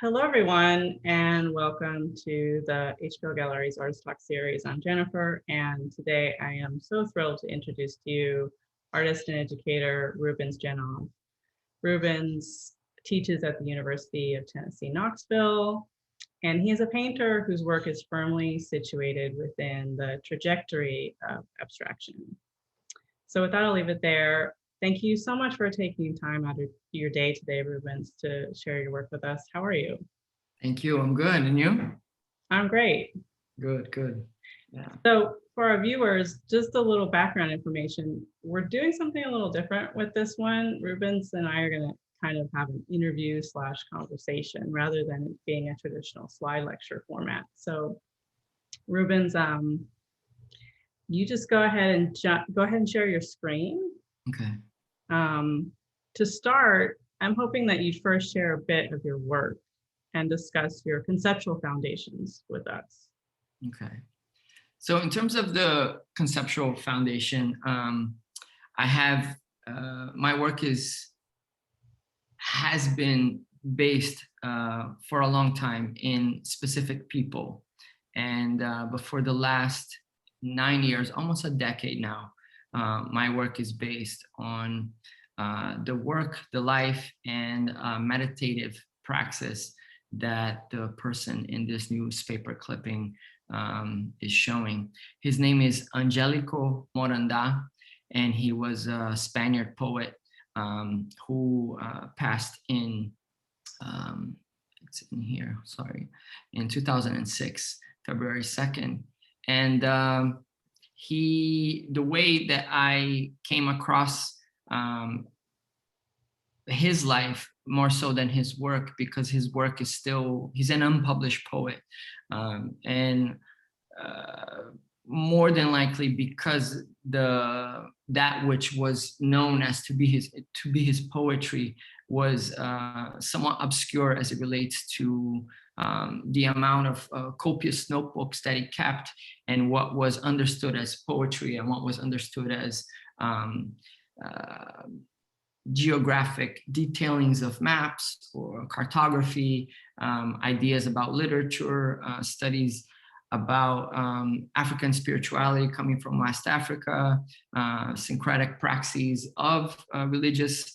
Hello, everyone, and welcome to the HPL Gallery's Artist Talk series. I'm Jennifer, and today I am so thrilled to introduce to you artist and educator Rubens Ghenov. Rubens teaches at the University of Tennessee, Knoxville, and he is a painter whose work is firmly situated within the trajectory of abstraction. So with that, I'll leave it there. Thank you so much for taking time out of your day today, Rubens, to share your work with us. How are you? Thank you. I'm good. And you? I'm great. Good, good. Yeah. So for our viewers, just a little background information. We're doing something a little different with this one. Rubens and I are going to kind of have an interview / conversation rather than it being a traditional slide lecture format. So Rubens, you just go ahead and share your screen. Okay. To start, I'm hoping that you first share a bit of your work and discuss your conceptual foundations with us. Okay. So in terms of the conceptual foundation, I have my work has been based for a long time in specific people, and but for the last 9 years, almost a decade now, my work is based on the work, the life, and meditative praxis that the person in this newspaper clipping is showing. His name is Angelico Moranda, and he was a Spaniard poet who passed in, it's in here, sorry, in 2006, February 2nd. And the way that I came across his life more so than his work, because his work is still, he's an unpublished poet, and more than likely because that which was known as to be his poetry was somewhat obscure as it relates to the amount of copious notebooks that he kept, and what was understood as poetry and what was understood as geographic detailings of maps or cartography, ideas about literature, studies about African spirituality coming from West Africa, syncretic praxis of religious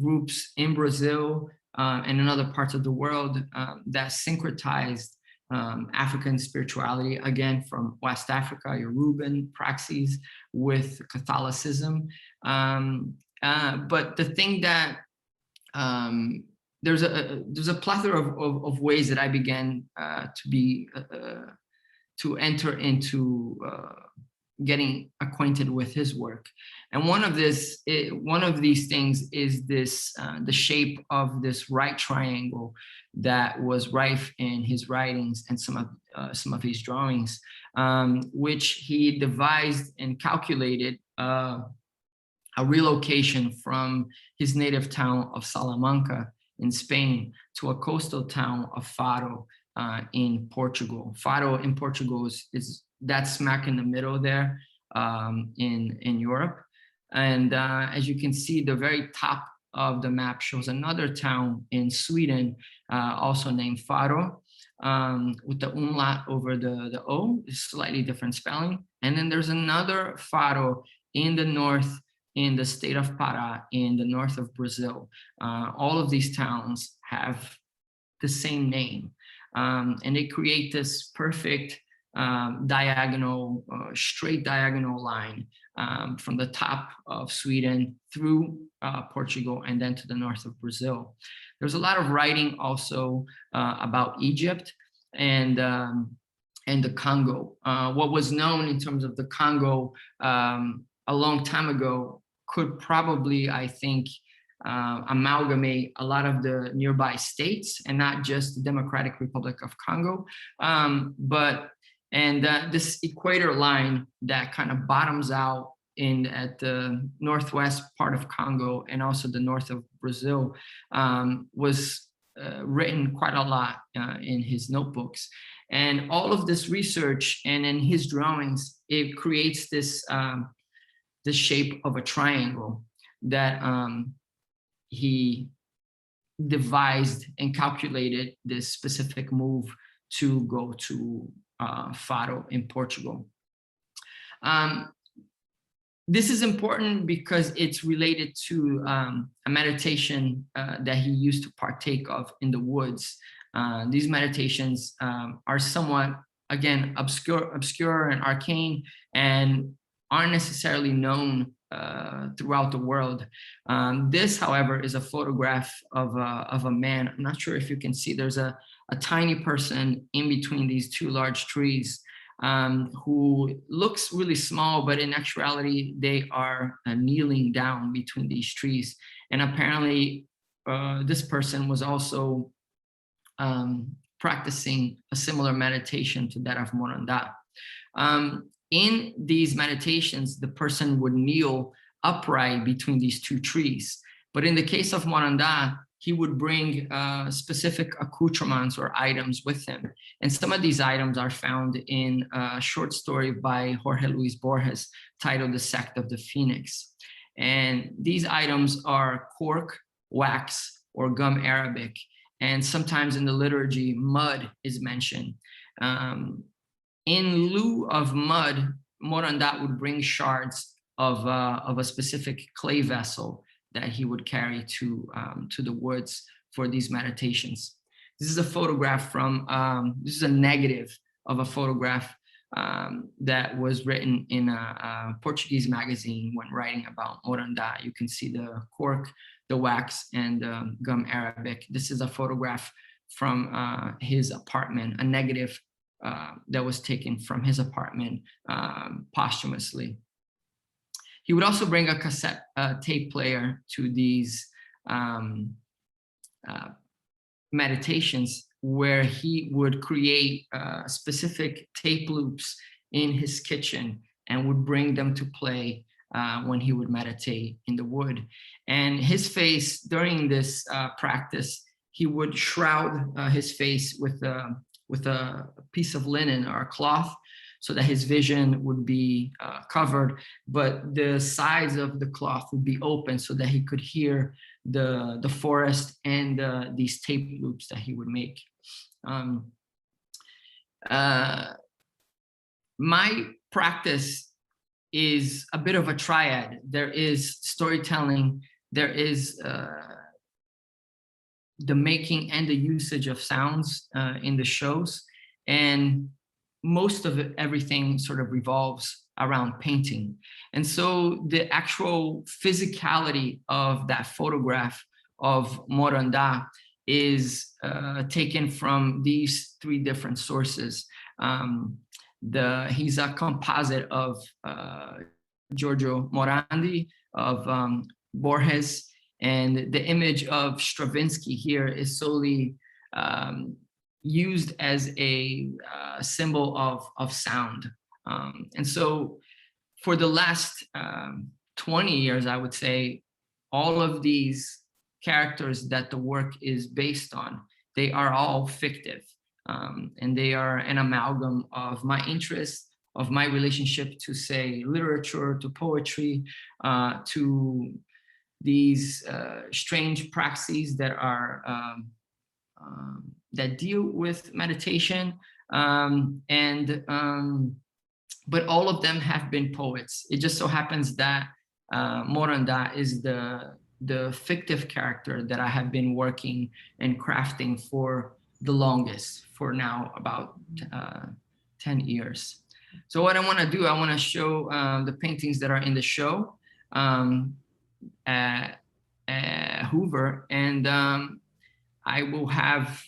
groups in Brazil and in other parts of the world that syncretized African spirituality, again, from West Africa, Yoruban praxis with Catholicism. But the thing that there's a plethora of ways that I began to enter into getting acquainted with his work, and one of these things is this the shape of this right triangle that was rife in his writings and some of his drawings, which he devised and calculated a relocation from his native town of Salamanca in Spain to a coastal town of Faro in Portugal. Faro in Portugal is that smack in the middle there in Europe. And as you can see, the very top of the map shows another town in Sweden, also named Faro, with the umlaut over the O, slightly different spelling. And then there's another Faro in the north, in the state of Pará, in the north of Brazil. All of these towns have the same name, and they create this perfect diagonal, straight diagonal line from the top of Sweden through Portugal and then to the north of Brazil. There's a lot of writing also about Egypt and the Congo. What was known in terms of the Congo a long time ago could probably, I think, amalgamate a lot of the nearby states and not just the Democratic Republic of Congo. This equator line that kind of bottoms out at the northwest part of Congo and also the north of Brazil was written quite a lot in his notebooks. And all of this research and in his drawings, it creates this shape of a triangle that he devised and calculated this specific move to go to Faro in Portugal. This is important because it's related to a meditation that he used to partake of in the woods. These meditations are somewhat, again, obscure and arcane, and aren't necessarily known throughout the world. This, however, is a photograph of a man. I'm not sure if you can see, there's a tiny person in between these two large trees, who looks really small, but in actuality, they are kneeling down between these trees. And apparently, this person was also practicing a similar meditation to that of Morandá. In these meditations, the person would kneel upright between these two trees. But in the case of Morandá, he would bring specific accoutrements or items with him. And some of these items are found in a short story by Jorge Luis Borges titled The Sect of the Phoenix. And these items are cork, wax, or gum arabic. And sometimes in the liturgy, mud is mentioned. In lieu of mud, Morandá would bring shards of a specific clay vessel that he would carry to the woods for these meditations. This is a photograph from, this is a negative of a photograph that was written in a Portuguese magazine when writing about Morandá. You can see the cork, the wax, and gum arabic. This is a photograph from his apartment, a negative that was taken from his apartment posthumously. He would also bring a cassette tape player to these meditations, where he would create specific tape loops in his kitchen and would bring them to play when he would meditate in the wood. And his face during this practice, he would shroud his face with a piece of linen or a cloth, so that his vision would be covered, but the sides of the cloth would be open so that he could hear the forest and these tape loops that he would make. My practice is a bit of a triad. There is storytelling, there is the making and the usage of sounds in the shows, and most of everything sort of revolves around painting. And so the actual physicality of that photograph of Morandá is taken from these three different sources. He's a composite of Giorgio Morandi, of Borges, and the image of Stravinsky here is solely used as a symbol of sound. And so for the last 20 years, I would say, all of these characters that the work is based on, they are all fictive. And they are an amalgam of my interests, of my relationship to, say, literature, to poetry, to these strange praxis that are that deal with meditation, but all of them have been poets. It just so happens that Morandá is the fictive character that I have been working and crafting for the longest, for now about 10 years. So what I want to do, I want to show the paintings that are in the show at Hoover, and I will have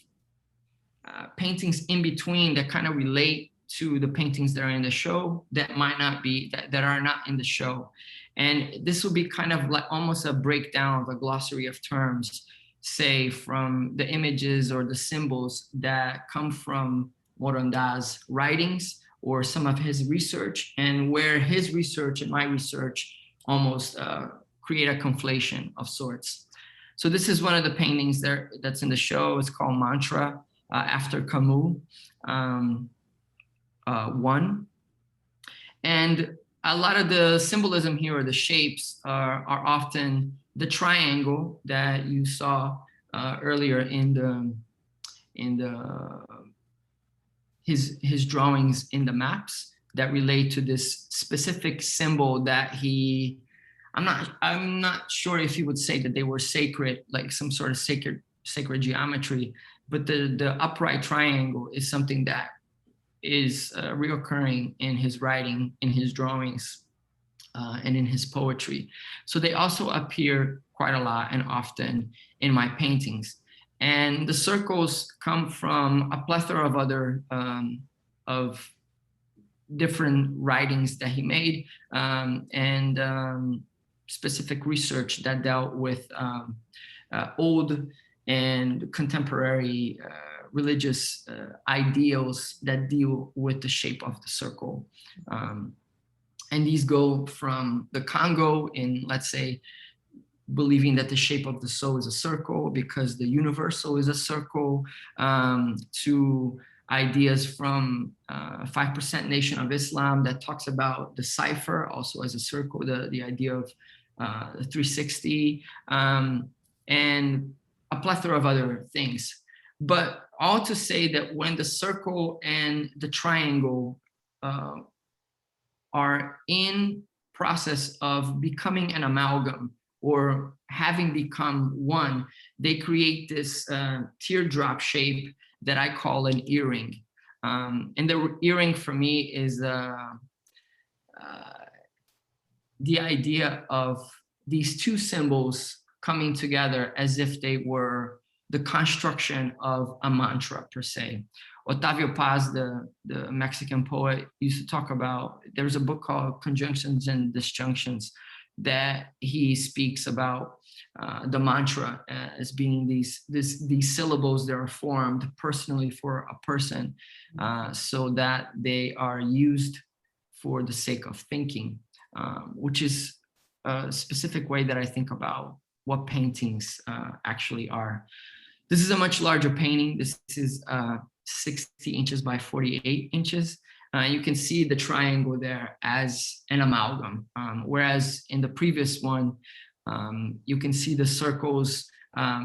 paintings in between that kind of relate to the paintings that are in the show that might not be, that are not in the show. And this will be kind of like almost a breakdown of a glossary of terms, say from the images or the symbols that come from Morandá's writings or some of his research, and where his research and my research almost create a conflation of sorts. So this is one of the paintings that's in the show. It's called Mantra, after Camus, one. And a lot of the symbolism here, or the shapes, are often the triangle that you saw earlier in his drawings in the maps that relate to this specific symbol that I'm not sure if you would say that they were sacred, like some sort of sacred geometry, but the upright triangle is something that is reoccurring in his writing, in his drawings, and in his poetry. So they also appear quite a lot and often in my paintings. And the circles come from a plethora of other of different writings that he made, and specific research that dealt with old and contemporary religious ideals that deal with the shape of the circle. And these go from the Congo in, let's say, believing that the shape of the soul is a circle because the universal is a circle, to ideas from 5% Nation of Islam that talks about the cipher also as a circle, the idea of the 360, and a plethora of other things. But all to say that when the circle and the triangle are in process of becoming an amalgam or having become one, they create this teardrop shape that I call an earring. And the earring for me is the idea of these two symbols coming together as if they were the construction of a mantra per se. Octavio Paz, the Mexican poet, used to talk about, there's a book called Conjunctions and Disjunctions that he speaks about the mantra as being these syllables that are formed personally for a person, so that they are used for the sake of thinking, which is a specific way that I think about what paintings actually are. This is a much larger painting. This is 60 inches by 48 inches. You can see the triangle there as an amalgam, whereas in the previous one, you can see the circles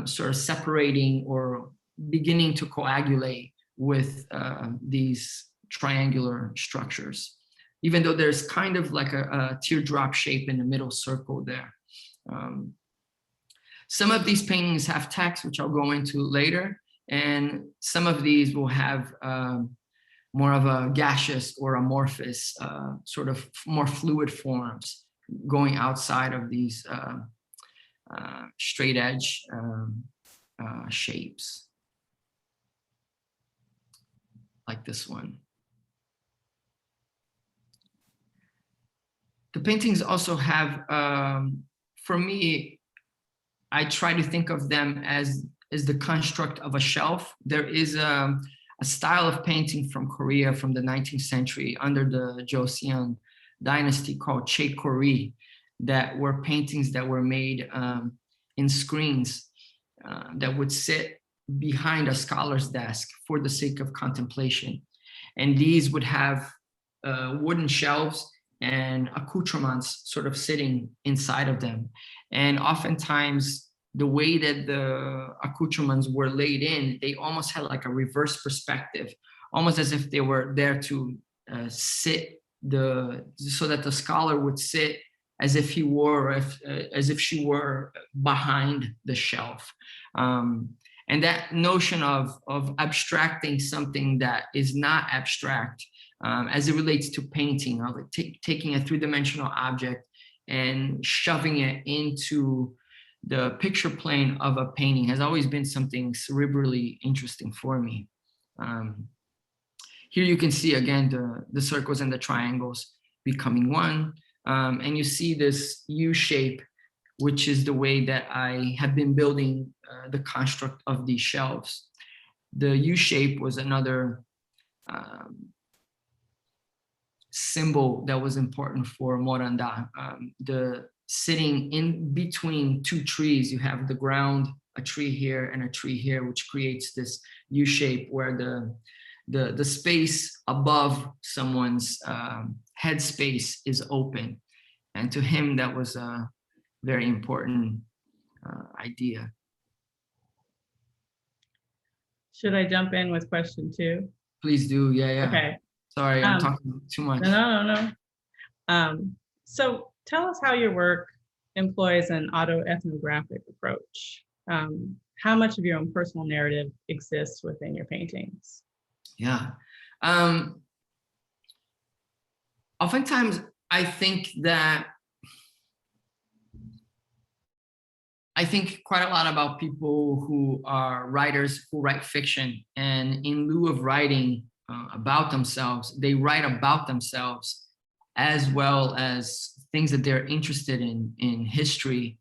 sort of separating or beginning to coagulate with these triangular structures, even though there's kind of like a teardrop shape in the middle circle there. Some of these paintings have text, which I'll go into later, and some of these will have more of a gaseous or amorphous, sort of more fluid forms going outside of these straight edge shapes, like this one. The paintings also have, for me, I try to think of them as the construct of a shelf. There is a style of painting from Korea from the 19th century under the Joseon dynasty called chaekori, that were paintings that were made in screens that would sit behind a scholar's desk for the sake of contemplation. And these would have wooden shelves and accoutrements sort of sitting inside of them. And oftentimes, the way that the accoutrements were laid in, they almost had like a reverse perspective, almost as if they were there to sit so that the scholar would sit as if he were, as if she were behind the shelf. And that notion of abstracting something that is not abstract, as it relates to painting, of taking a three-dimensional object and shoving it into the picture plane of a painting, has always been something cerebrally interesting for me. Here you can see again the circles and the triangles becoming one, and you see this U shape, which is the way that I have been building the construct of these shelves. The U shape was another symbol that was important for Moranda. The sitting in between two trees, you have the ground, a tree here and a tree here, which creates this U shape where the space above someone's head space is open. And to him, that was a very important idea. Should I jump in with question 2? Please do. Yeah. Okay. Sorry, I'm talking too much. No. So tell us how your work employs an autoethnographic approach. How much of your own personal narrative exists within your paintings? Yeah. Oftentimes, I think quite a lot about people who are writers who write fiction, and in lieu of writing about themselves, they write about themselves as well as things that they're interested in history,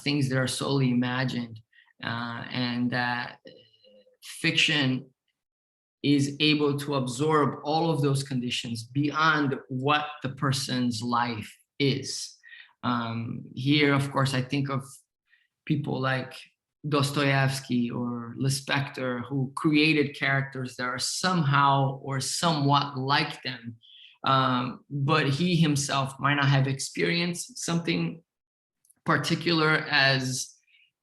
things that are solely imagined, and that fiction is able to absorb all of those conditions beyond what the person's life is. Here, of course, I think of people like Dostoevsky or Lispector, who created characters that are somehow or somewhat like them, but he himself might not have experienced something particular as,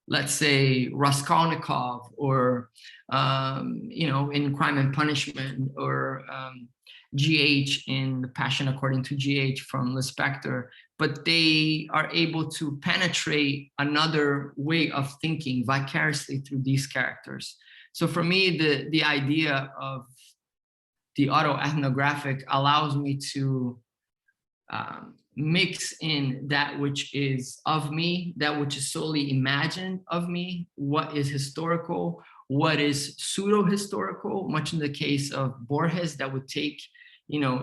let's say, Raskolnikov, or in Crime and Punishment, or GH in The Passion According to GH from Lispector, but they are able to penetrate another way of thinking vicariously through these characters. So for me, the idea of the autoethnographic allows me to mix in that which is of me, that which is solely imagined of me, what is historical, what is pseudo-historical, much in the case of Borges, that would take,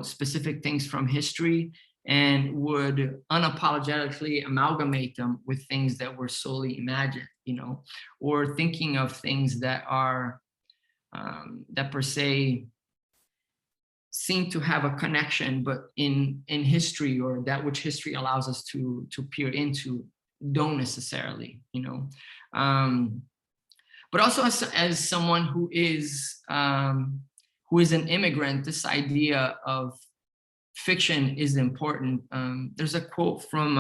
specific things from history and would unapologetically amalgamate them with things that were solely imagined, or thinking of things that are, that per se seem to have a connection, but in history, or that which history allows us to peer into, don't necessarily, but also as someone who is an immigrant, this idea of fiction is important. There's a quote from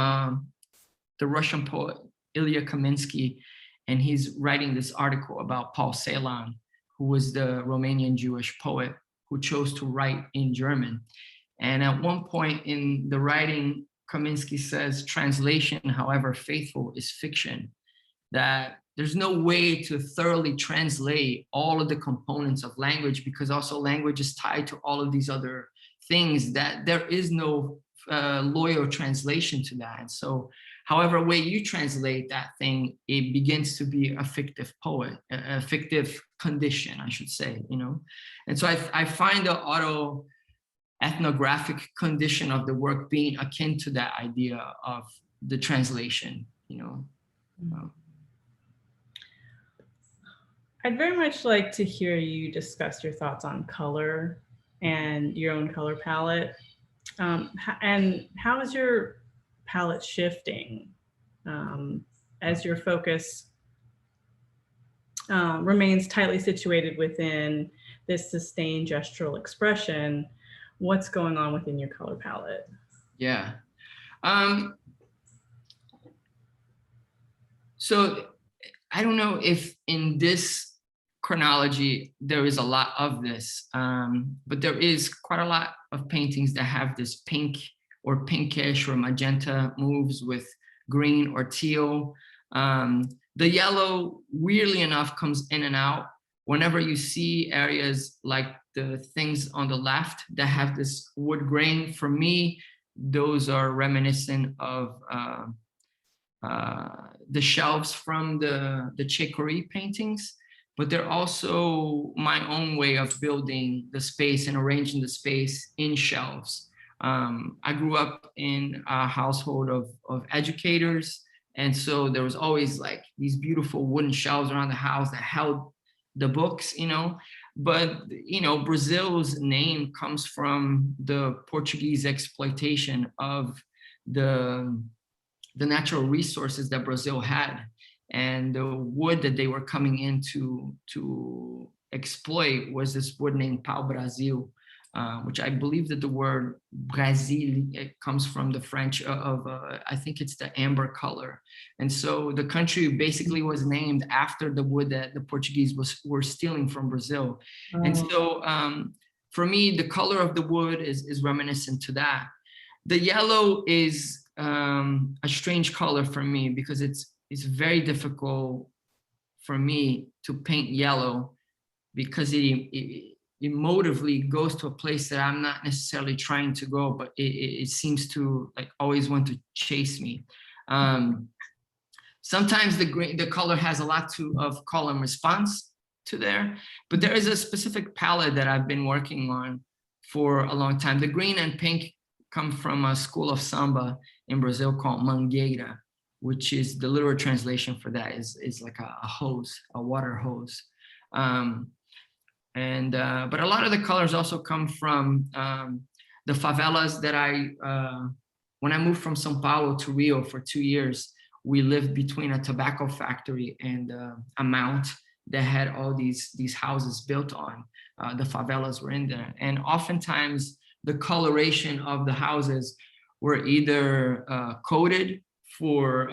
the Russian poet Ilya Kaminsky, and he's writing this article about Paul Celan, who was the Romanian Jewish poet who chose to write in German. And at one point in the writing, Kaminsky says, translation, however faithful, is fiction. That there's no way to thoroughly translate all of the components of language, because also language is tied to all of these other things, that there is no loyal translation to that. And so however way you translate that thing, it begins to be a fictive poet, a fictive condition, I should say, And so I find the autoethnographic condition of the work being akin to that idea of the translation, I'd very much like to hear you discuss your thoughts on color and your own color palette. And how is your palette shifting as your focus remains tightly situated within this sustained gestural expression? What's going on within your color palette? Yeah. So I don't know if in this chronology there is a lot of this, but there is quite a lot of paintings that have this pink or pinkish or magenta moves with green or teal. The yellow, weirdly enough, comes in and out whenever you see areas like the things on the left that have this wood grain. For me, those are reminiscent of the shelves from the Chicory paintings, but they're also my own way of building the space and arranging the space in shelves. I grew up in a household of educators, and so there was always like these beautiful wooden shelves around the house that held the books, But, Brazil's name comes from the Portuguese exploitation of the natural resources that Brazil had, and the wood that they were coming in to exploit was this wood named pau-brasil, which I believe that the word Brésil, it comes from the French I think it's the amber color. And so the country basically was named after the wood that the Portuguese were stealing from Brazil. Oh. And so for me, the color of the wood is reminiscent to that. The yellow is a strange color for me because it's very difficult for me to paint yellow because it emotively goes to a place that I'm not necessarily trying to go, but it seems to like always want to chase me. Sometimes the color has a lot of call and response to there, but there is a specific palette that I've been working on for a long time. The green and pink come from a school of samba in Brazil called mangueira, which is the literal translation for that is like a hose, a water hose. But a lot of the colors also come from the favelas that when I moved from São Paulo to Rio for 2 years, we lived between a tobacco factory and a mount that had all these houses built on. The favelas were in there. And oftentimes the coloration of the houses were either coded for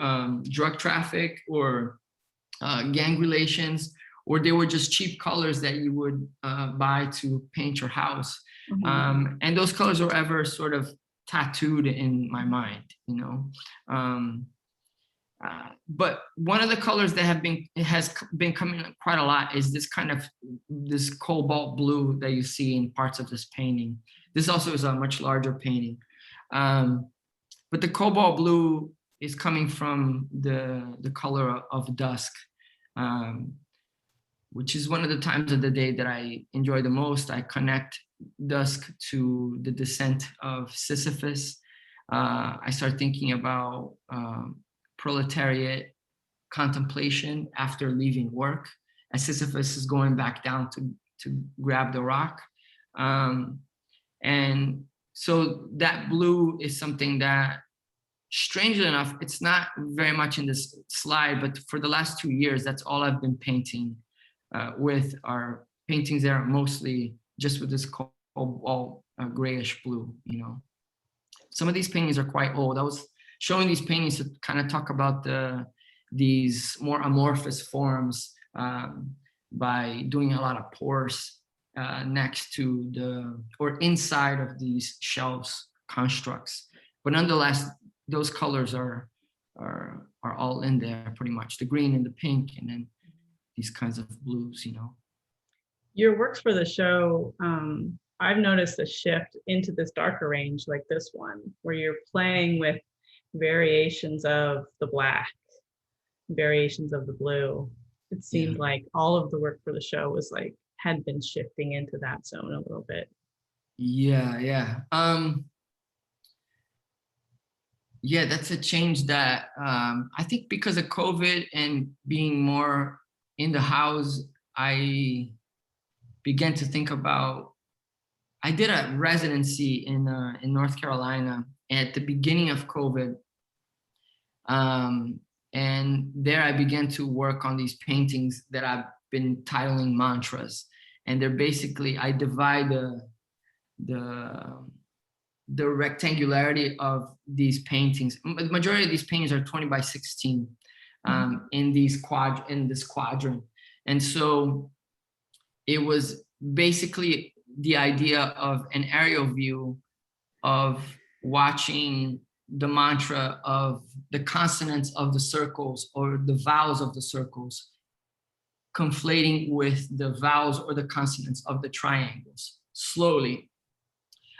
drug traffic or gang relations, or they were just cheap colors that you would buy to paint your house. Mm-hmm. And those colors were ever sort of tattooed in my mind, you know. But one of the colors that has been coming up quite a lot is this cobalt blue that you see in parts of this painting. This also is a much larger painting. But the cobalt blue is coming from the color of dusk, which is one of the times of the day that I enjoy the most. I connect dusk to the descent of Sisyphus. I start thinking about proletariat contemplation after leaving work, as Sisyphus is going back down to grab the rock. And so that blue is something that, strangely enough, it's not very much in this slide, but for the last 2 years, that's all I've been painting with. Our paintings that are mostly just with this cobalt grayish blue, you know. Some of these paintings are quite old. I was showing these paintings to kind of talk about these more amorphous forms by doing a lot of pores next to or inside of these shelves constructs. But nonetheless, those colors are all in there pretty much, the green and the pink, and then these kinds of blues, you know. Your works for the show, I've noticed a shift into this darker range like this one, where you're playing with variations of the black, variations of the blue. It seemed like all of the work for the show was like, had been shifting into that zone a little bit. Yeah. Yeah, that's a change that I think because of COVID and being more in the house, I began to think about, I did a residency in North Carolina at the beginning of COVID. And there I began to work on these paintings that I've been titling mantras. And they're basically, I divide the rectangularity of these paintings. The majority of these paintings are 20 by 16 in this quadrant. And so it was basically the idea of an aerial view of watching the mantra of the consonants of the circles or the vowels of the circles conflating with the vowels or the consonants of the triangles slowly.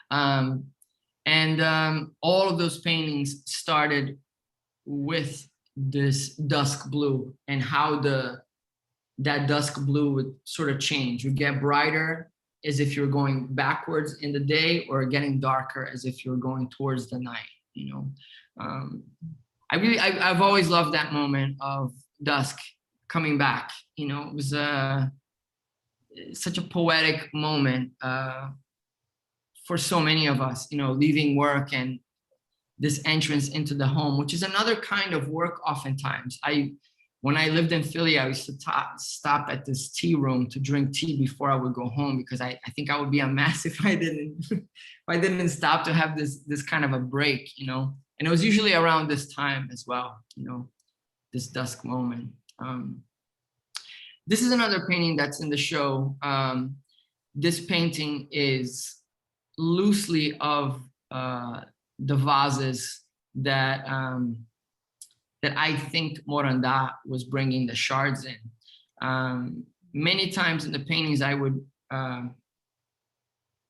And all of those paintings started with this dusk blue and how that dusk blue would sort of change. Would get brighter as if you're going backwards in the day, or getting darker as if you're going towards the night, you know. I've always loved that moment of dusk coming back, you know. It was such a poetic moment for so many of us, you know, leaving work and this entrance into the home, which is another kind of work oftentimes. When I lived in Philly, I used to stop at this tea room to drink tea before I would go home, because I think I would be a mess if I didn't stop to have this kind of a break, you know. And it was usually around this time as well, you know, this dusk moment. This is another painting that's in the show. This painting is loosely of the vases that I think Moranda was bringing the shards in. Many times in the paintings, I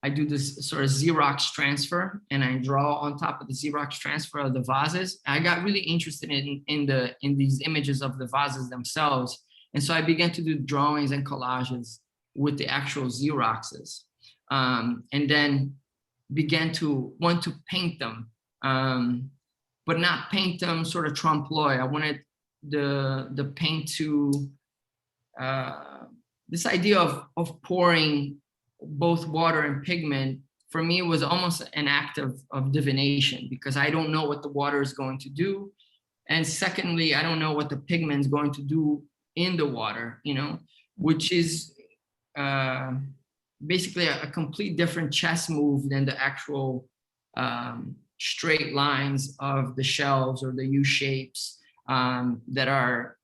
do this sort of Xerox transfer, and I draw on top of the Xerox transfer of the vases. I got really interested in these images of the vases themselves, and so I began to do drawings and collages with the actual Xeroxes, and then began to want to paint them, but not paint them sort of trompe-l'oeil. I wanted the paint to this idea of pouring both water and pigment. For me, was almost an act of divination, because I don't know what the water is going to do, and secondly, I don't know what the pigment is going to do in the water, you know, which is basically a complete different chess move than the actual straight lines of the shelves or the U shapes that are,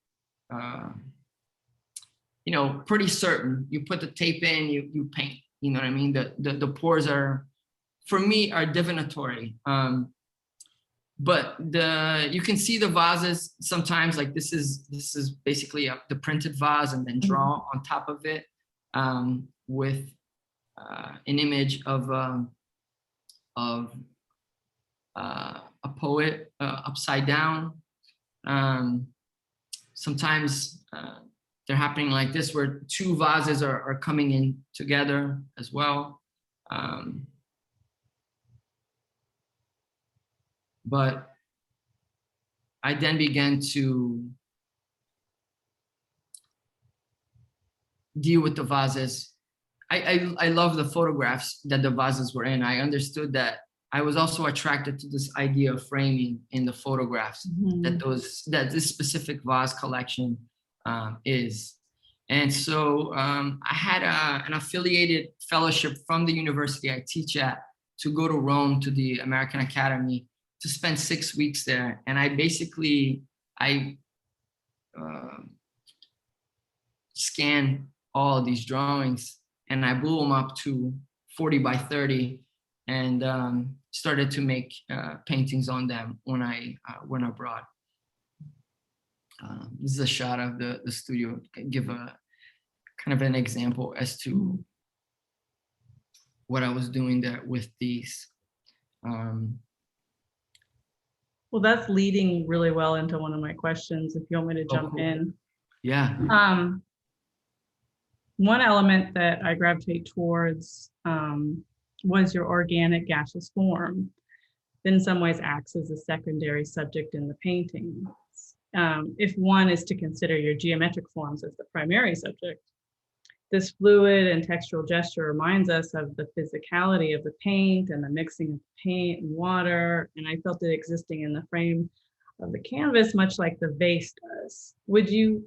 you know, pretty certain. You put the tape in, you paint, you know what I mean? The pours are, for me, are divinatory. But you can see the vases sometimes, like this is basically the printed vase, and then draw on top of it with an image of a poet upside down. Sometimes they're happening like this, where two vases are coming in together as well. But I then began to deal with the vases. I love the photographs that the vases were in. I understood that I was also attracted to this idea of framing in the photographs, that this specific vase collection is. And so I had an affiliated fellowship from the university I teach at to go to Rome to the American Academy to spend 6 weeks there. And I basically, scanned all of these drawings, and I blew them up to 40 by 30 and started to make paintings on them when I went abroad. This is a shot of the studio. Give a kind of an example as to what I was doing there with these. Well, that's leading really well into one of my questions, if you want me to jump in. Yeah. One element that I gravitate towards was your organic gaseous form. In some ways acts as a secondary subject in the painting. If one is to consider your geometric forms as the primary subject, this fluid and textural gesture reminds us of the physicality of the paint and the mixing of paint and water. And I felt it existing in the frame of the canvas, much like the vase does. Would you,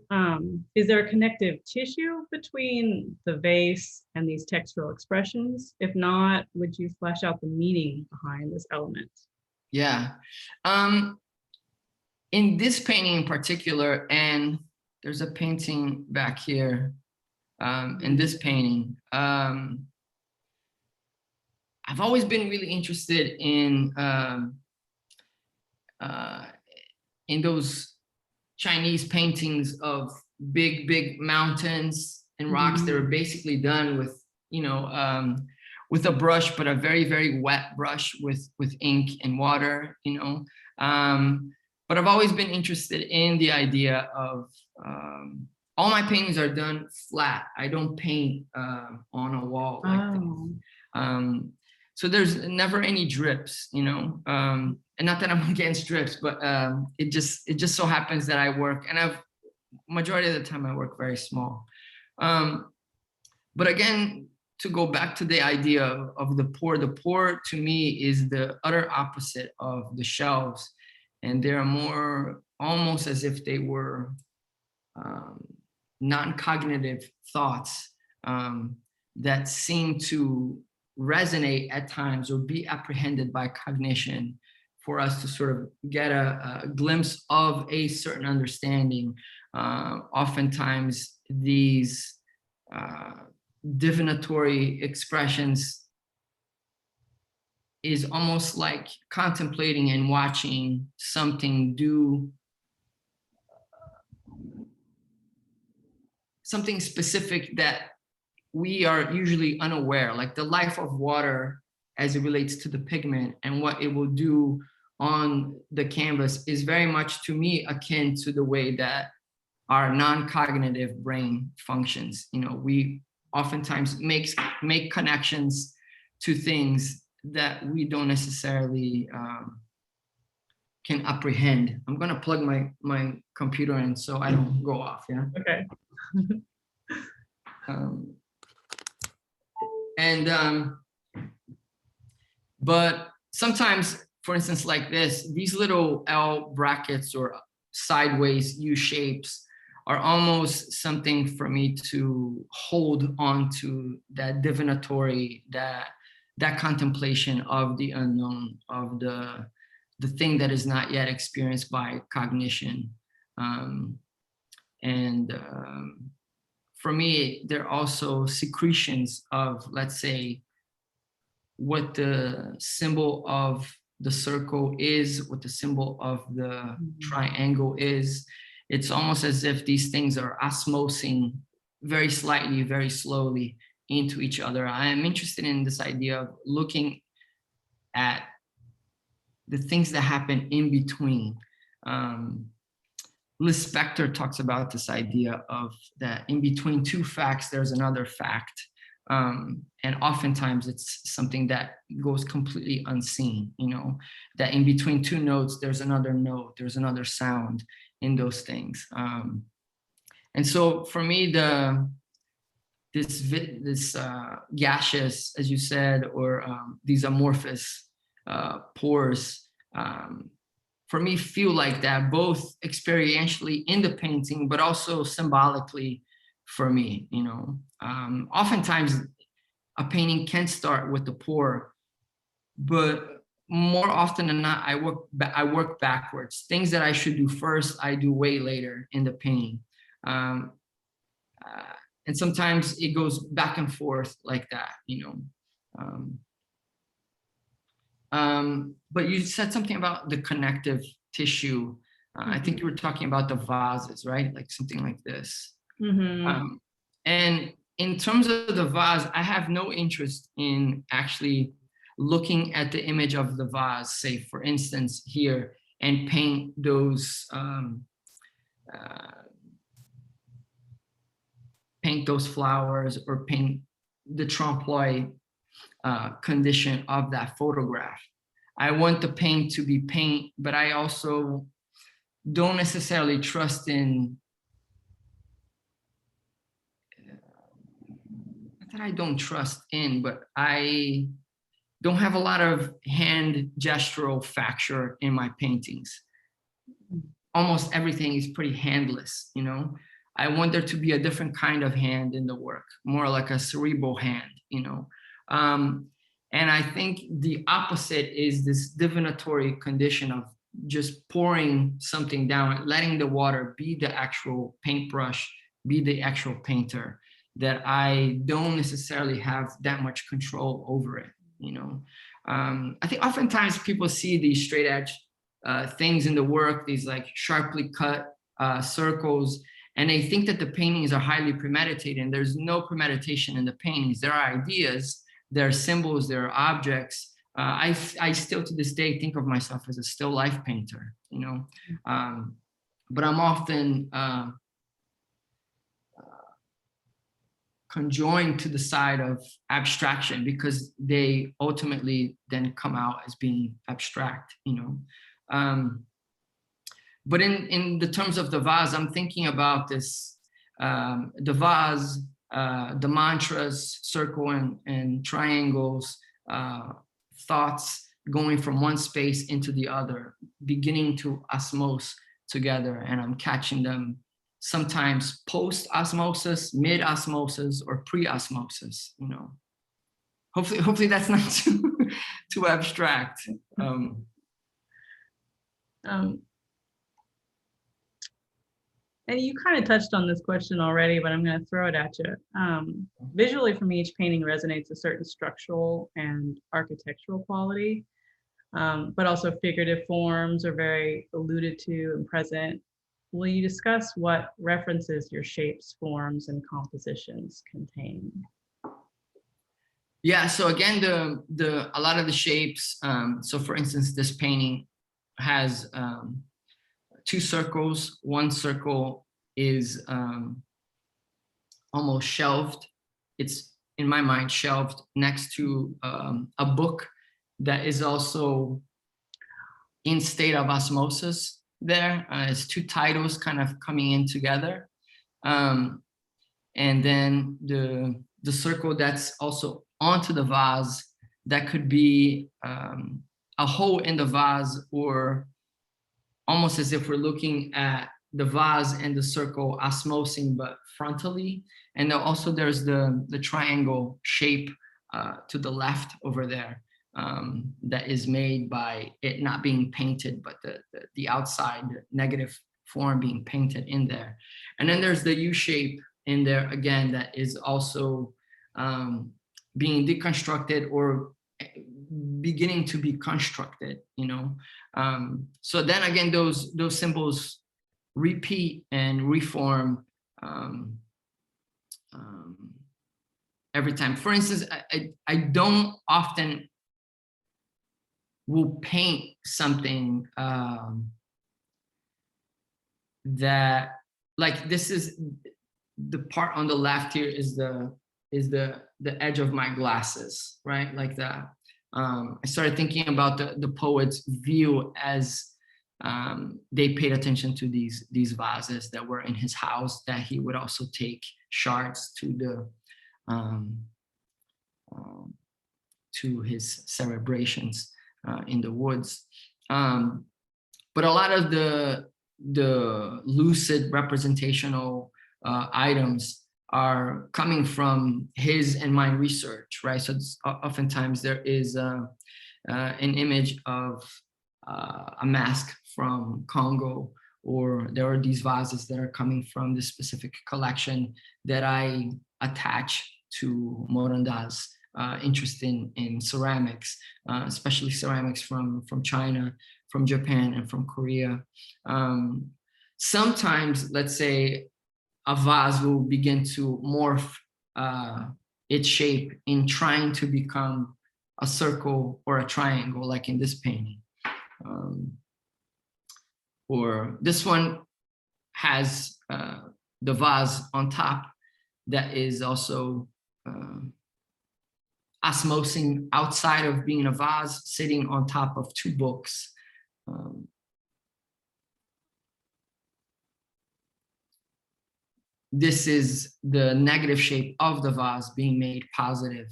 is there a connective tissue between the vase and these textural expressions? If not, would you flesh out the meaning behind this element? Yeah. In this painting in particular, and there's a painting back here, in this painting, I've always been really interested in those Chinese paintings of big mountains and rocks that are basically done with, you know, with a brush, but a very wet brush with ink and water, you know. But I've always been interested in the idea of all my paintings are done flat. I don't paint on a wall like this. So there's never any drips, you know. And not that I'm against drips, but it just so happens that I work, and majority of the time I work very small. But again, to go back to the idea of the pour to me is the utter opposite of the shelves, and they're more almost as if they were non-cognitive thoughts that seem to resonate at times or be apprehended by cognition, for us to sort of get a glimpse of a certain understanding. Oftentimes these divinatory expressions is almost like contemplating and watching something do something specific that we are usually unaware, like the life of water as it relates to the pigment and what it will do on the canvas is very much, to me, akin to the way that our non-cognitive brain functions. You know, we oftentimes make connections to things that we don't necessarily can apprehend. I'm gonna plug my computer in so I don't go off, yeah? Okay. But sometimes, for instance, like this, these little L brackets or sideways U shapes are almost something for me to hold on to, that divinatory, that contemplation of the unknown, of the thing that is not yet experienced by cognition. For me, they're also secretions of, let's say, what the symbol of the circle is, what the symbol of the triangle is. It's almost as if these things are osmosing very slightly, very slowly into each other. I am interested in this idea of looking at the things that happen in between. Liz Spector talks about this idea of that in between two facts, there's another fact. And oftentimes it's something that goes completely unseen, you know, that in between two notes, there's another note, there's another sound in those things. And so for me, this gaseous, as you said, or these amorphous pores, for me, feel like that, both experientially in the painting, but also symbolically for me, you know. Oftentimes a painting can start with the pore, but more often than not, I work backwards. Things that I should do first, I do way later in the painting. And sometimes it goes back and forth like that, you know. But you said something about the connective tissue. I think you were talking about the vases, right? Like something like this. And in terms of the vase, I have no interest in actually looking at the image of the vase, say, for instance, here, and paint those flowers or paint the trompe-l'oeil condition of that photograph. I want the paint to be paint, but I also don't necessarily trust in, not that I don't trust in, but I don't have a lot of hand gestural facture in my paintings. Almost everything is pretty handless, you know? I want there to be a different kind of hand in the work, more like a cerebral hand, you know? And I think the opposite is this divinatory condition of just pouring something down, letting the water be the actual paintbrush, be the actual painter, that I don't necessarily have that much control over it, you know? I think oftentimes people see these straight edge things in the work, these like sharply cut circles, and they think that the paintings are highly premeditated, and there's no premeditation in the paintings. There are ideas, there are symbols, there are objects. I still to this day think of myself as a still life painter, you know, but I'm often conjoined to the side of abstraction because they ultimately then come out as being abstract, you know. But in the terms of the vase, I'm thinking about this, the vase, the mantras, circle and triangles, thoughts going from one space into the other, beginning to osmose together, and I'm catching them sometimes post-osmosis, mid-osmosis, or pre-osmosis, you know. Hopefully that's not too abstract. And you kind of touched on this question already, but I'm going to throw it at you. Visually from each painting resonates a certain structural and architectural quality, but also figurative forms are very alluded to and present. Will you discuss what references your shapes, forms, and compositions contain? Yeah, so again, a lot of the shapes, so for instance, this painting has 2 circles. One circle is almost shelved. It's, in my mind, shelved next to a book that is also in state of osmosis there. It's 2 titles kind of coming in together. And then the circle that's also onto the vase, that could be a hole in the vase, or almost as if we're looking at the vase and the circle osmosing, but frontally. And then also there's the triangle shape to the left over there that is made by it not being painted, but the outside negative form being painted in there. And then there's the U shape in there again that is also being deconstructed or beginning to be constructed, you know. So then again, those symbols repeat and reform every time. For instance, I don't often will paint something that, like, this is the part on the left here is the edge of my glasses, right? Like that. I started thinking about the poet's view as they paid attention to these vases that were in his house, that he would also take shards to his celebrations in the woods. But a lot of the lucid representational items are coming from his and my research, right? So oftentimes there is an image of a mask from Congo, or there are these vases that are coming from this specific collection that I attach to Moranda's interest in ceramics, especially ceramics from China, from Japan, and from Korea. Sometimes, let's say, a vase will begin to morph its shape in trying to become a circle or a triangle, like in this painting. Or this one has the vase on top that is also osmosing outside of being a vase, sitting on top of 2 books. This is the negative shape of the vase being made positive,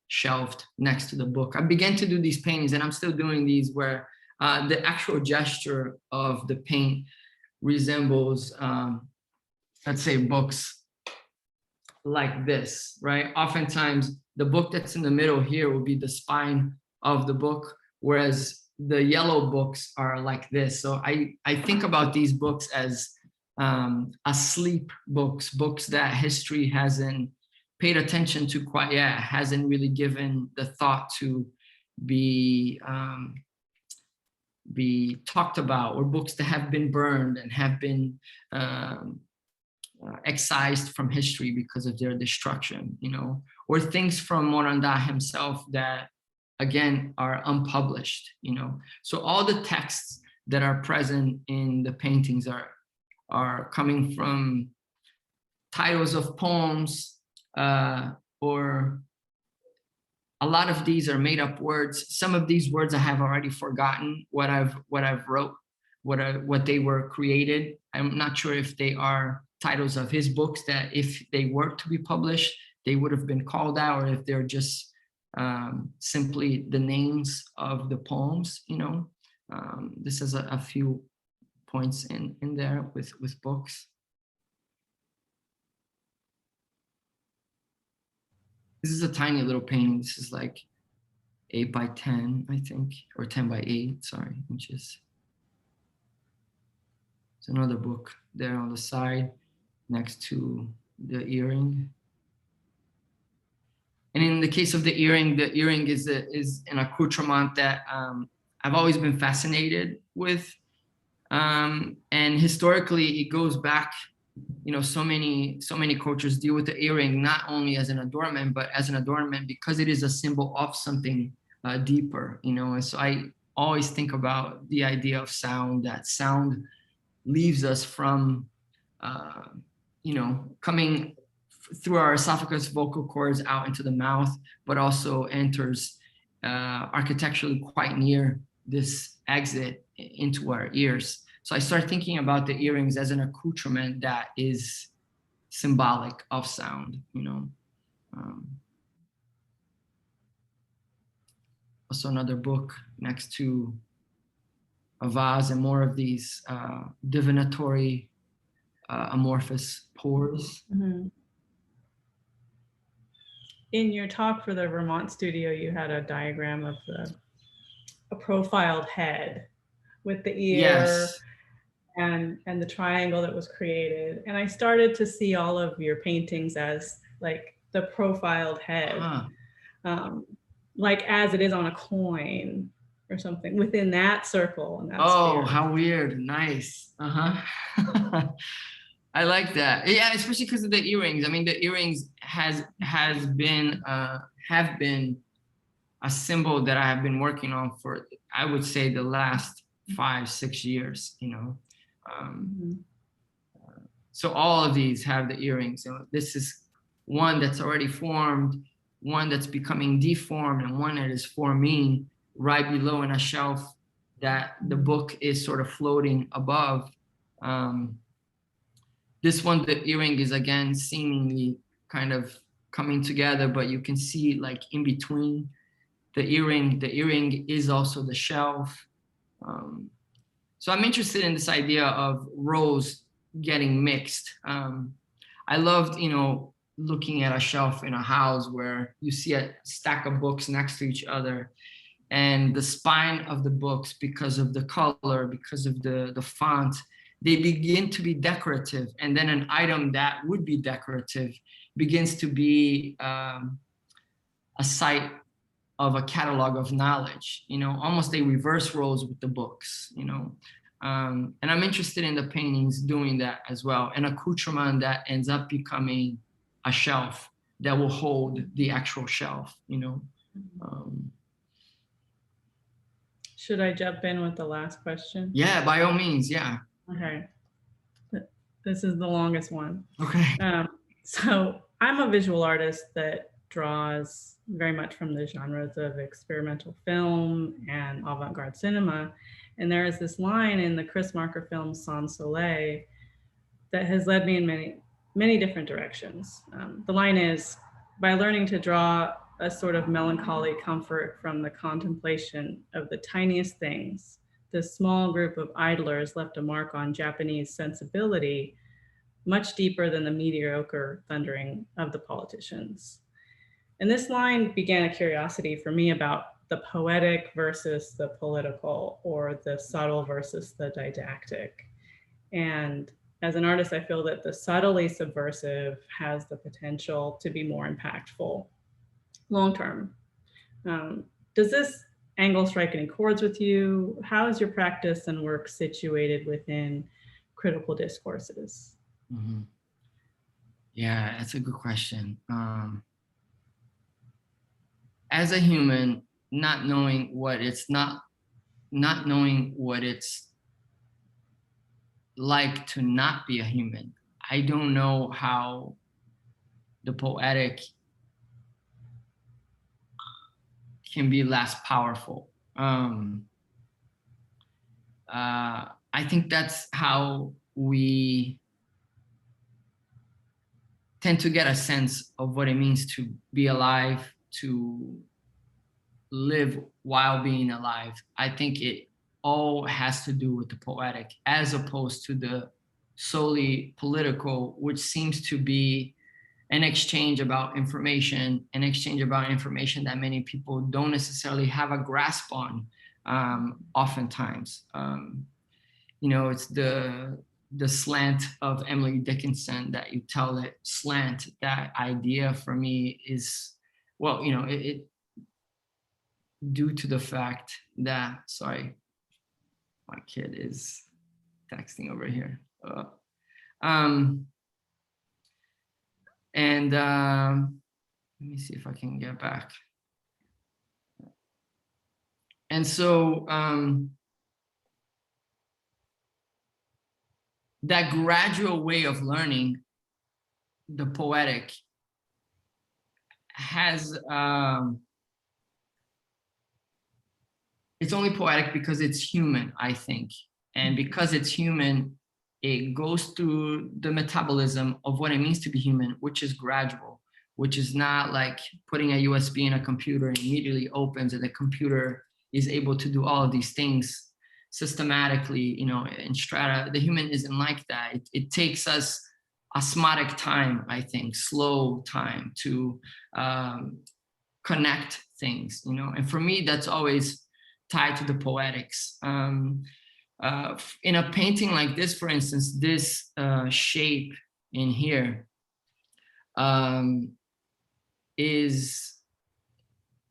shelved next to the book. I began to do these paintings, and I'm still doing these, where the actual gesture of the paint resembles, let's say, books like this, right? Oftentimes, the book that's in the middle here will be the spine of the book, whereas the yellow books are like this. So I think about these books as asleep books that history hasn't paid attention to quite yet, hasn't really given the thought to be talked about, or books that have been burned and have been excised from history because of their destruction, you know, or things from Moranda himself that, again, are unpublished, you know. So all the texts that are present in the paintings are coming from titles of poems, or a lot of these are made up words. Some of these words I have already forgotten what I've wrote, what they were created. I'm not sure if they are titles of his books that, if they were to be published, they would have been called out, or if they're just simply the names of the poems, you know. This is a few points in there with books. This is a tiny little painting. This is like 8 by 10, I think, or 10 by 8, sorry, inches. There's another book there on the side next to the earring. And in the case of the earring is an accoutrement that I've always been fascinated with. And historically, it goes back, you know, so many cultures deal with the earring not only as an adornment, but as an adornment because it is a symbol of something deeper, you know. And so I always think about the idea of sound, that sound leaves us from, you know, coming through our esophagus, vocal cords out into the mouth, but also enters architecturally quite near this exit into our ears. So I start thinking about the earrings as an accoutrement that is symbolic of sound, you know. Also another book next to a vase and more of these divinatory amorphous pores. Mm-hmm. In your talk for the Vermont studio, you had a diagram of a profiled head with the ear. Yes. And the triangle that was created. And I started to see all of your paintings as like the profiled head, like as it is on a coin or something within that circle. And that's oh, how weird. Nice. I like that. Yeah, especially because of the earrings. I mean, the earrings have been a symbol that I have been working on for, I would say, the last 5-6 years, you know. So all of these have the earrings. So this is one that's already formed, one that's becoming deformed, and one that is forming right below in a shelf that the book is sort of floating above. This one, the earring is again seemingly kind of coming together, but you can see like in between the earring is also the shelf. So I'm interested in this idea of rows getting mixed. I loved, you know, looking at a shelf in a house where you see a stack of books next to each other, and the spine of the books, because of the color, because of the font, they begin to be decorative. And then an item that would be decorative begins to be a site of a catalog of knowledge, you know, almost a reverse roles with the books, you know. And I'm interested in the paintings doing that as well. An accoutrement that ends up becoming a shelf that will hold the actual shelf, you know. Should I jump in with the last question? Yeah, by all means, yeah. Okay. This is the longest one. Okay. So I'm a visual artist that draws very much from the genres of experimental film and avant-garde cinema. And there is this line in the Chris Marker film Soleil that has led me in many, many different directions. The line is, by learning to draw a sort of melancholy comfort from the contemplation of the tiniest things, this small group of idlers left a mark on Japanese sensibility much deeper than the mediocre thundering of the politicians. And this line began a curiosity for me about the poetic versus the political, or the subtle versus the didactic. And as an artist, I feel that the subtly subversive has the potential to be more impactful long-term. Does this angle strike any chords with you? How is your practice and work situated within critical discourses? Mm-hmm. Yeah, that's a good question. As a human, not knowing what it's like to not be a human, I don't know how the poetic can be less powerful. I think that's how we tend to get a sense of what it means to be alive, to live while being alive. I think it all has to do with the poetic, as opposed to the solely political, which seems to be an exchange about information, that many people don't necessarily have a grasp on. Oftentimes, it's the slant of Emily Dickinson, that you tell it slant. That idea for me is, well, it due to the fact that, sorry, my kid is texting over here. Let me see if I can get back. And so that gradual way of learning the poetic has, it's only poetic because it's human, I think. And because it's human, it goes through the metabolism of what it means to be human, which is gradual, which is not like putting a USB in a computer and immediately opens and the computer is able to do all of these things systematically, in strata. The human isn't like that. It takes us osmotic time, I think, slow time to connect things, and for me, that's always tied to the poetics. In a painting like this, for instance, this shape in here is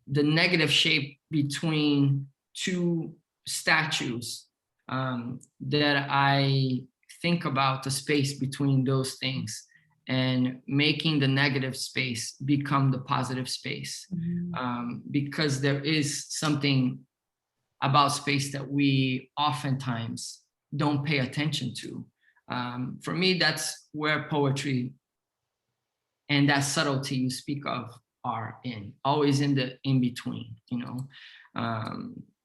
the negative shape between two statues, that I think about the space between those things and making the negative space become the positive space, because there is something about space that we oftentimes don't pay attention to. For me, that's where poetry and that subtlety you speak of are always in the in-between,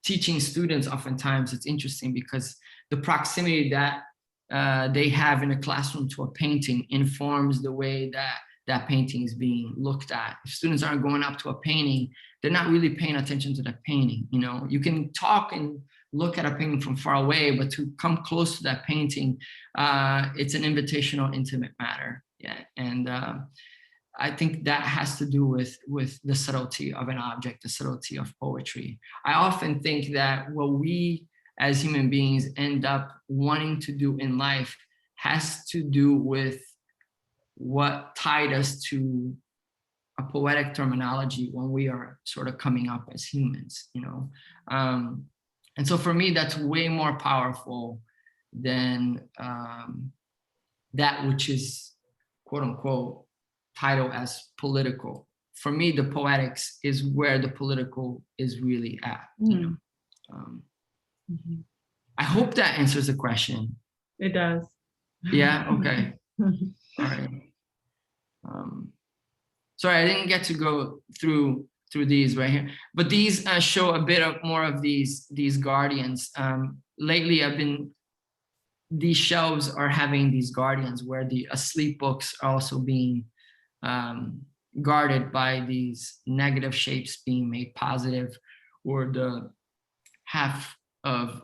Teaching students, oftentimes it's interesting because the proximity that they have in a classroom to a painting informs the way that that painting is being looked at. If students aren't going up to a painting, they're not really paying attention to that painting. You can talk and look at a painting from far away, but to come close to that painting, it's an invitational, intimate matter. Yeah, and I think that has to do with the subtlety of an object, the subtlety of poetry. I often think that what we as human beings end up wanting to do in life has to do with what tied us to a poetic terminology when we are sort of coming up as humans, and so for me, that's way more powerful than that which is, quote unquote, titled as political. For me, the poetics is where the political is really at. I hope that answers the question. It does. Yeah. Okay. All right. Sorry, I didn't get to go through these right here, but these show a bit more of these guardians. Lately, these shelves are having these guardians where the asleep books are also being guarded by these negative shapes being made positive, or the half of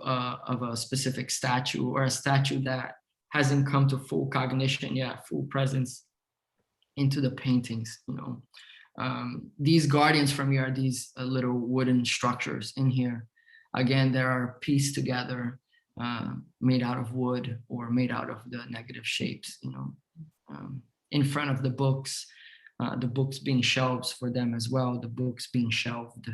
a specific statue, or a statue that hasn't come to full cognition yet, full presence into the paintings. These guardians for me are these little wooden structures in here. Again, they are pieced together, made out of wood or made out of the negative shapes, in front of the books being shelves for them as well, the books being shelved.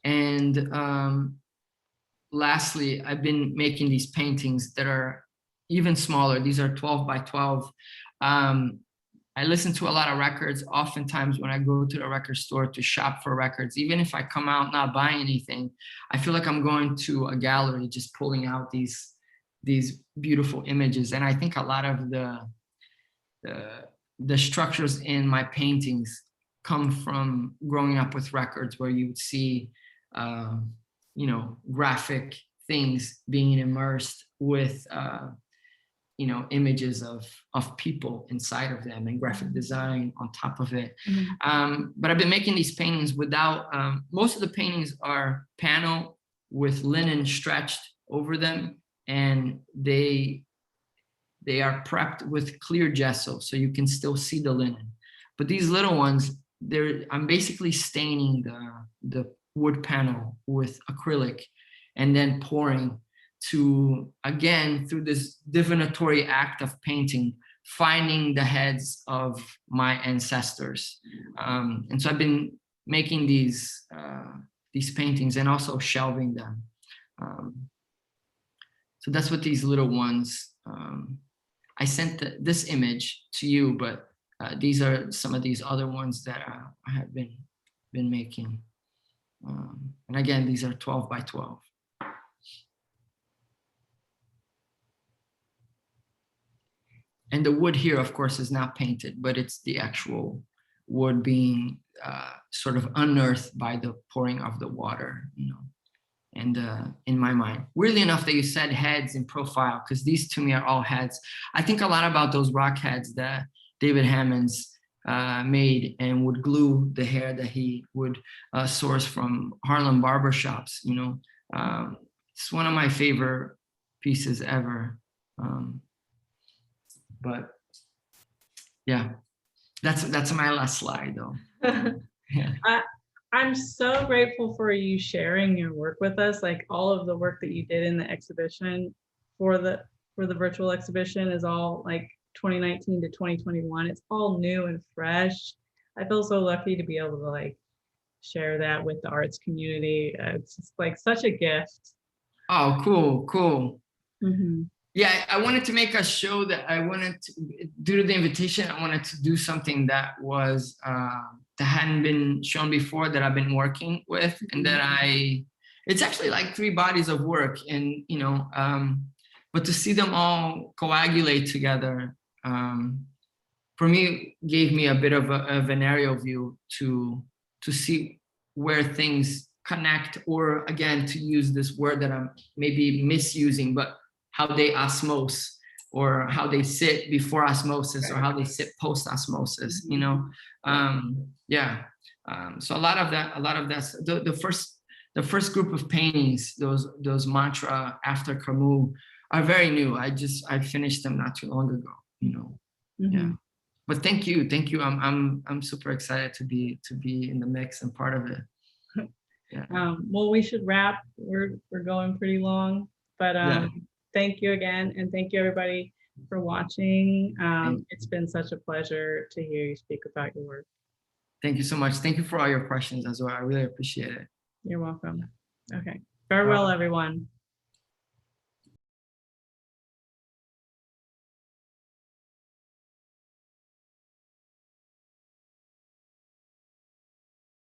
And lastly, I've been making these paintings that are even smaller. These are 12 by 12. I listen to a lot of records. Oftentimes when I go to the record store to shop for records, even if I come out not buying anything, I feel like I'm going to a gallery, just pulling out these beautiful images. And I think a lot of the structures in my paintings come from growing up with records, where you would see graphic things being immersed with images of people inside of them, and graphic design on top of it. But I've been making these paintings without, most of the paintings are panel with linen stretched over them, and they are prepped with clear gesso, so you can still see the linen. But these little ones, I'm basically staining the wood panel with acrylic and then pouring to, again, through this divinatory act of painting, finding the heads of my ancestors. And so I've been making these paintings and also shelving them. So that's what these little ones, I sent this image to you, but these are some of these other ones that I have been making. And again, these are 12 by 12. And the wood here, of course, is not painted, but it's the actual wood being sort of unearthed by the pouring of the water, you know. And in my mind, weirdly enough, that you said heads in profile, because these to me are all heads. I think a lot about those rock heads that David Hammonds made and would glue the hair that he would source from Harlem barbershops. You know, it's one of my favorite pieces ever. But yeah, that's my last slide, though. Yeah. I'm so grateful for you sharing your work with us. Like all of the work that you did in the exhibition for the virtual exhibition is all like 2019 to 2021. It's all new and fresh. I feel so lucky to be able to like share that with the arts community. It's just like such a gift. Oh, cool. Mm-hmm. Yeah, I wanted to make a show that due to the invitation, I wanted to do something that was that hadn't been shown before, that I've been working with, and that it's actually like 3 bodies of work, and you know, but to see them all coagulate together, for me, gave me a bit of an aerial view to see where things connect, or again, to use this word that I'm maybe misusing, but how they osmose, or how they sit before osmosis, or how they sit post osmosis, you know. Yeah. So a lot of that's the first group of paintings, those mantra after Camus, are very new. I finished them not too long ago, you know. Yeah. But thank you. I'm super excited to be in the mix and part of it. Yeah. Well, we should wrap. We're going pretty long, but yeah. Thank you again, and thank you everybody for watching. It's been such a pleasure to hear you speak about your work. Thank you so much. Thank you for all your questions as well. I really appreciate it. You're welcome. Okay. Farewell, everyone.